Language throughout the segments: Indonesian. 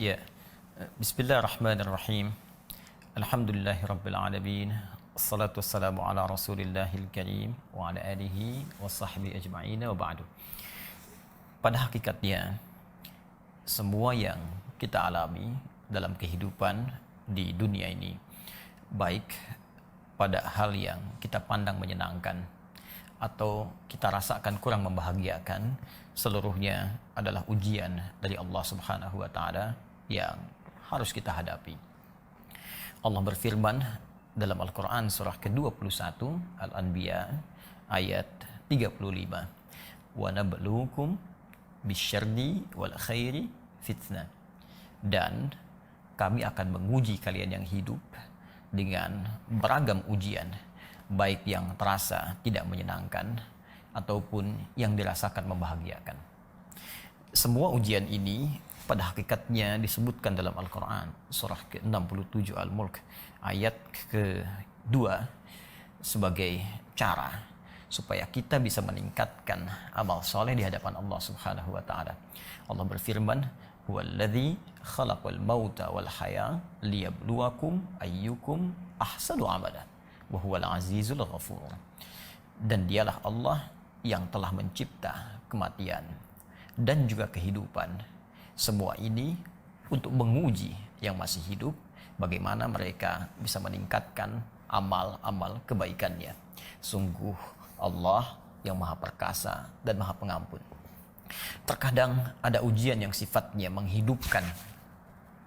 Ya, Bismillahirrahmanirrahim. Alhamdulillahirabbil alamin. Wassalatu wassalamu ala Rasulillahil karim wa ala alihi wa sahbihi ajma'in wa ba'du. Pada hakikatnya semua yang kita alami dalam kehidupan di dunia ini, baik pada hal yang kita pandang menyenangkan atau kita rasakan kurang membahagiakan, seluruhnya adalah ujian dari Allah Subhanahu wa taala yang harus kita hadapi. Allah berfirman dalam Al-Qur'an surah ke-21 Al-Anbiya ayat 35. Wa nabluukum bisyarri wal khairi fitnah. Dan kami akan menguji kalian yang hidup dengan beragam ujian, baik yang terasa tidak menyenangkan ataupun yang dirasakan membahagiakan. Semua ujian ini pada hakikatnya disebutkan dalam Al-Quran surah ke-67 Al-Mulk ayat ke-2 sebagai cara supaya kita bisa meningkatkan amal soleh di hadapan Allah Subhanahu wa taala. Allah berfirman, "Huwallazi khalaqal mauta wal haya liyabluwakum ayyukum ahsanu amala." Wa huwal azizul ghafur. Dan dialah Allah yang telah mencipta kematian dan juga kehidupan. Semua ini untuk menguji yang masih hidup bagaimana mereka bisa meningkatkan amal-amal kebaikannya. Sungguh Allah yang Maha Perkasa dan Maha Pengampun. Terkadang ada ujian yang sifatnya menghidupkan.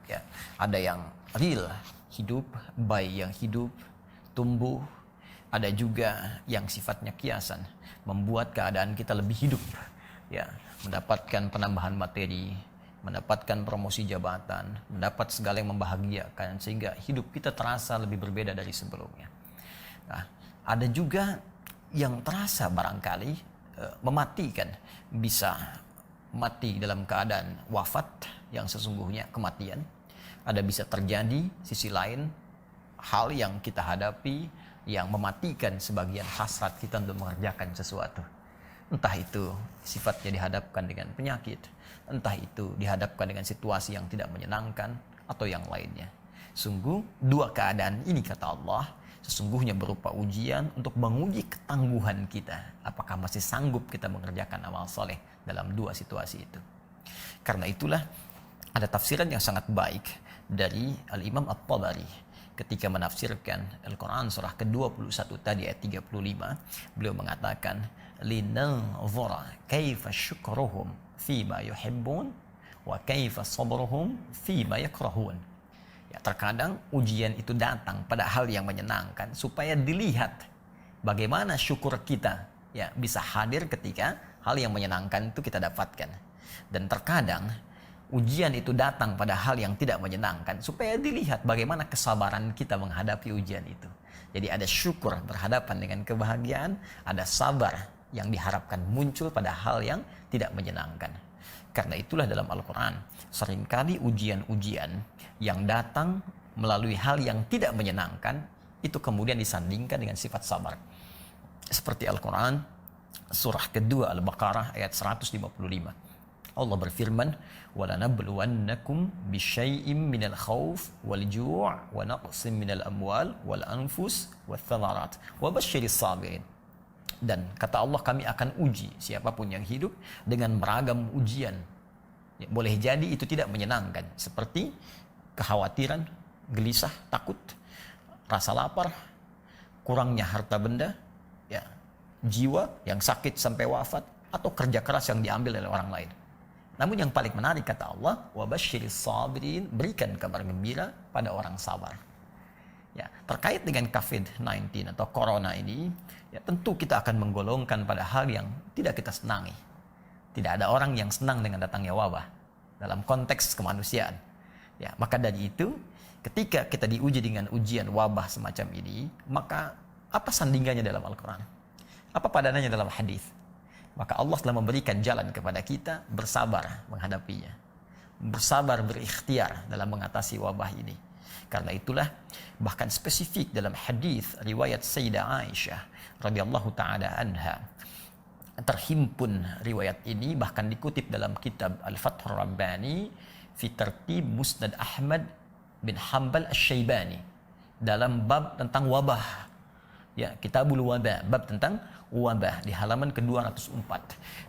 Ya, ada yang real, hidup, bayi yang hidup tumbuh, ada juga yang sifatnya kiasan, membuat keadaan kita lebih hidup, ya, mendapatkan penambahan materi, mendapatkan promosi jabatan, mendapat segala yang membahagiakan sehingga hidup kita terasa lebih berbeda dari sebelumnya. Nah, ada juga yang terasa barangkali mematikan, bisa mati dalam keadaan wafat yang sesungguhnya kematian. Ada bisa terjadi sisi lain hal yang kita hadapi yang mematikan sebagian hasrat kita untuk mengerjakan sesuatu. Entah itu sifatnya dihadapkan dengan penyakit, entah itu dihadapkan dengan situasi yang tidak menyenangkan, atau yang lainnya. Sungguh dua keadaan ini, kata Allah, sesungguhnya berupa ujian untuk menguji ketangguhan kita. Apakah masih sanggup kita mengerjakan amal soleh dalam dua situasi itu. Karena itulah ada tafsiran yang sangat baik dari Al-Imam At-Tabari ketika menafsirkan Al-Quran surah ke-21 tadi ayat 35, beliau mengatakan linanzura kaifa syukruhum fima yuhibbun wa kaifa sabruhum fima yakrahun. Ya, terkadang ujian itu datang pada hal yang menyenangkan supaya dilihat bagaimana syukur kita ya bisa hadir ketika hal yang menyenangkan itu kita dapatkan. Dan terkadang ujian itu datang pada hal yang tidak menyenangkan supaya dilihat bagaimana kesabaran kita menghadapi ujian itu. Jadi ada syukur berhadapan dengan kebahagiaan, ada sabar yang diharapkan muncul pada hal yang tidak menyenangkan. Karena itulah dalam Al-Quran seringkali ujian-ujian yang datang melalui hal yang tidak menyenangkan itu kemudian disandingkan dengan sifat sabar. Seperti Al-Quran surah kedua Al-Baqarah ayat 155. Allah berfirman, وَلَنَبْلُوَنَّكُمْ بِشَيْءٍ مِنَ الْخَوْفِ وَالْجُوعِ وَنَقْصٍ مِنَ الْأَمْوَالِ وَالْأَنْفُسِ وَالثَّمَرَاتِ وَبَشِّرِ الصَّابِرِينَ. Dan kata Allah, kami akan uji siapapun yang hidup dengan beragam ujian. Ya, boleh jadi itu tidak menyenangkan, seperti kekhawatiran, gelisah, takut, rasa lapar, kurangnya harta benda, ya, jiwa yang sakit sampai wafat, atau kerja keras yang diambil oleh orang lain. Namun yang paling menarik kata Allah, wabasyiris sabirin, berikan kabar gembira pada orang sabar. Ya, terkait dengan COVID-19 atau corona ini, ya tentu kita akan menggolongkan pada hal yang tidak kita senangi. Tidak ada orang yang senang dengan datangnya wabah dalam konteks kemanusiaan. Ya, maka dari itu, ketika kita diuji dengan ujian wabah semacam ini, maka apa sandingannya dalam Al-Quran? Apa padanannya dalam hadis? Maka Allah telah memberikan jalan kepada kita bersabar menghadapinya. Bersabar berikhtiar dalam mengatasi wabah ini. Karena itulah bahkan spesifik dalam hadis riwayat Sayyidah Aisyah radhiyallahu taala anha terhimpun riwayat ini, bahkan dikutip dalam kitab Al-Fathur Rabbani fi tartib Musnad Ahmad bin Hanbal Asy-Syaibani dalam bab tentang wabah. Ya, Kitabul Wabah, bab tentang wabah di halaman ke-204.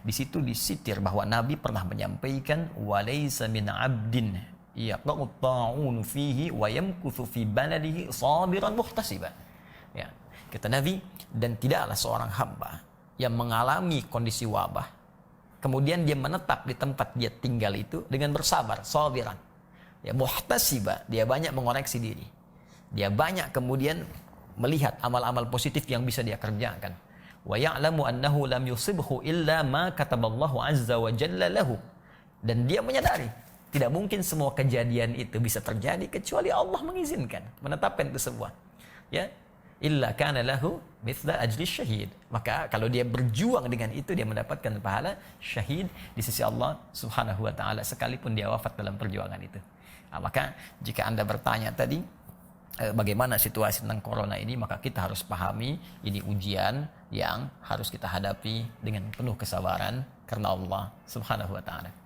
Di situ disitir bahwa Nabi pernah menyampaikan walaysa min 'abdin yaqa'u ta'un fihi wa yamkuthu fi baladihi sabiran muhtasiba. Ya, kata Nabi, dan tidaklah seorang hamba yang mengalami kondisi wabah kemudian dia menetap di tempat dia tinggal itu dengan bersabar, sabiran. Ya, muhtasiba, dia banyak mengoreksi diri. Dia banyak kemudian melihat amal-amal positif yang bisa dia kerjakan. Wa ya'lamu annahu lam yusibhu illa ma kataballahu azza wa jalla lahu. Dan dia menyadari tidak mungkin semua kejadian itu bisa terjadi kecuali Allah mengizinkan, menetapkan itu semua. Ya, illa kana lahu mithla ajli syahid. Maka kalau dia berjuang dengan itu, dia mendapatkan pahala syahid di sisi Allah Subhanahu wa taala sekalipun dia wafat dalam perjuangan itu. Maka jika Anda bertanya tadi bagaimana situasi tentang corona ini, maka kita harus pahami ini ujian yang harus kita hadapi dengan penuh kesabaran karena Allah Subhanahu wa taala.